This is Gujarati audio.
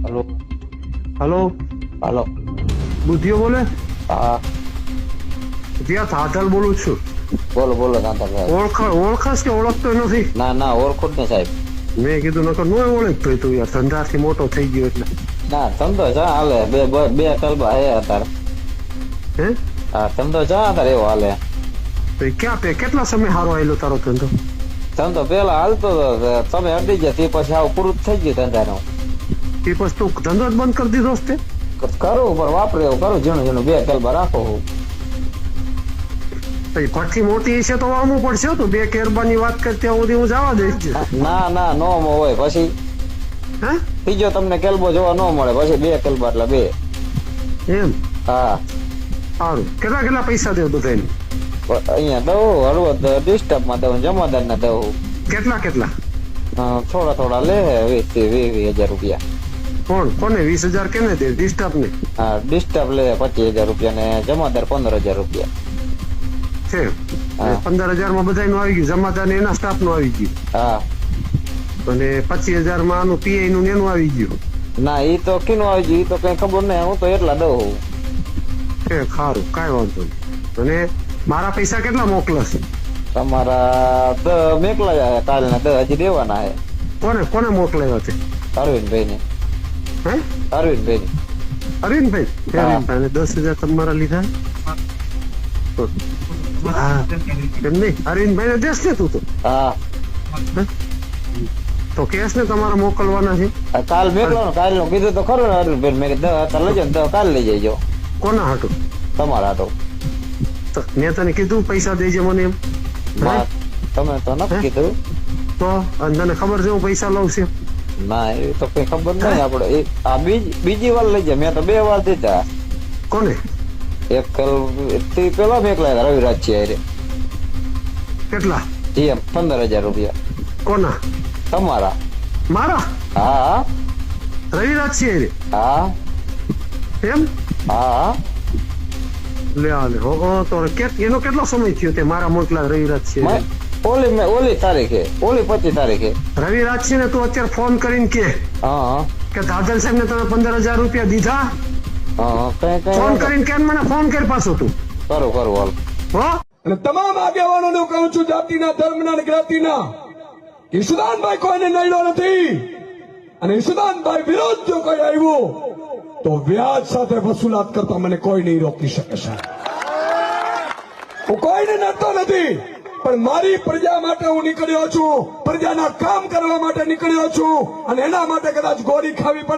હલો હલો, હાલો. બુદ્ધિઓ બોલે? હા ત્યાં થાથલ બોલું છું. બોલો બોલો કાંતા સાહેબ. ઓળખાશ કે ઓળખતો નથી? ના ના ઓળખું જ ને સાહેબ. મેં કીધું નકર નો ઓળખતો તું યાર, ધંધાથી મોટો થઈ ગયો એટલે. ના ધંધો જા હાલે બે કલબા હે અત્યારે. હે હા ધંધો જા અત્યારે એવો હાલે. તો ઈ કેટલા સમય હારો આવેલો તારો ધંધો? ધંધો પેલા હાલતો હતો, તમે અડી ગયા તે પછી આવું પૂરું જ થઈ ગયું ધંધાનું. એ પછી તું ધંધો જ બંધ કરી દીધો છે તે? કરું પણ વાપરે એવું કરું, ઝીણું ઝીણું બે કલબા રાખો હું. તો ઈ ભઠ્ઠી મોટી છે તો વાવવું પડશે. તું બે કેરબાની વાત કરી ત્યાં સુધી હું જવા દઈશ. ના ના નો હોય પછી હે ત્રીજો તમને કેલબો જોવા ન મળે, પછી બે કેલબા એટલે બે. એમ? હા સારું. કેટલા પૈસા દેવ બધાને? અહીંયા દઉં હળવદ ડિસ્ટર્બ માં દઉં, જમાદાર ને દઉં. કેટલા? થોડા થોડા લે 20,000 રૂપિયા. કોને 20,000 કેને દે? ડિસ્ટર્બ ને? હા ડિસ્ટર્બ લે 25,000 રૂપિયા ને જમાદાર 15,000 રૂપિયા છે. હા. 15,000 માં બધા નું આવી ગયું, જમાદાર ને એના સ્ટાફ નું આવી ગયું. હા અને 25,000 માં આનું પીઆઈ નું ને એનું આવી ગયું. ના ઈ તો કીનું આવી ગયું ઈ તો કઈ ખબર નહીં, હું તો એટલા દઉં. છે ખારું, કાંઈ વાંધો નહીં. અને મારા પૈસા કેટલા મોકલશ? તમારા મેકલા કાલના 10 હજી દેવાના હે. કોને મોકલાવ્યા છે? અરવિંદભાઈ ને. હે અરવિંદભાઈ ને. અરવિંદભાઈ? હા. અરવિંદભાઈ 10,000 તમારા લીધા? હા એમ નહીં, અરવિંદભાઈ ને દેશ ને તું તો. હા તો કેશ ને તમારે મોકલવાના છે? કાલ મેકલો કાલ નું કીધું તો ખરું ને અરવિંદભાઈ, મેં 10 અત્યારે લઈ જાઓ, 10 કાલ લઈ જજો. કોના હાટું? તમારા તો મેં તને કીધું પૈસા દેજે મને એમ. તમે તો નથી કીધું. તો અને તને ખબર છે હું પૈસા લઉં છું? ના એ તો કઈ ખબર નહીં આપડે. આ બીજી વાર લઈ જાય, મેં તો 2 વાર દીધા. કોને? એક તે પેલા મેકલા રવિરાજ છે અરે. કેટલા? એમ 15,000 રૂપિયા. કોના? તમારા. મારા? હા રવિરાજ છે હા એમ? હા લે તો એનો કેટલો સમય થયો તે મારા મોકલા રવિરાજ છે? ઓલી તારીખે, ઓલી 25 તારીખે. રવિરાજ છે ને તું અત્યારે ફોન કરીને હા કે દાદલ સાહેબ ને તમે 15,000 રૂપિયા દીધા? હા ફોન કરીને કેમ મને ફોન કર પાછો તું. કરું હાલ. હો અને તમામ આગેવાનોને કહું છું, જાતિના ધર્મના અને જ્ઞાતિના, કે ઈશુદાનભાઈ કોઈને નડ્યો નથી. અને ઈશુદાનભાઈ વિરોધ જો કોઈ આવ્યો તો વ્યાજ સાથે વસૂલાત કરતા મને કોઈ નહીં રોકી શકે છે. હું કોઈને નડતો નથી, પણ મારી પ્રજા માટે હું નીકળ્યો છું, પ્રજાના કામ કરવા માટે નીકળ્યો છું, અને એના માટે કદાચ ગોળી ખાવી પડે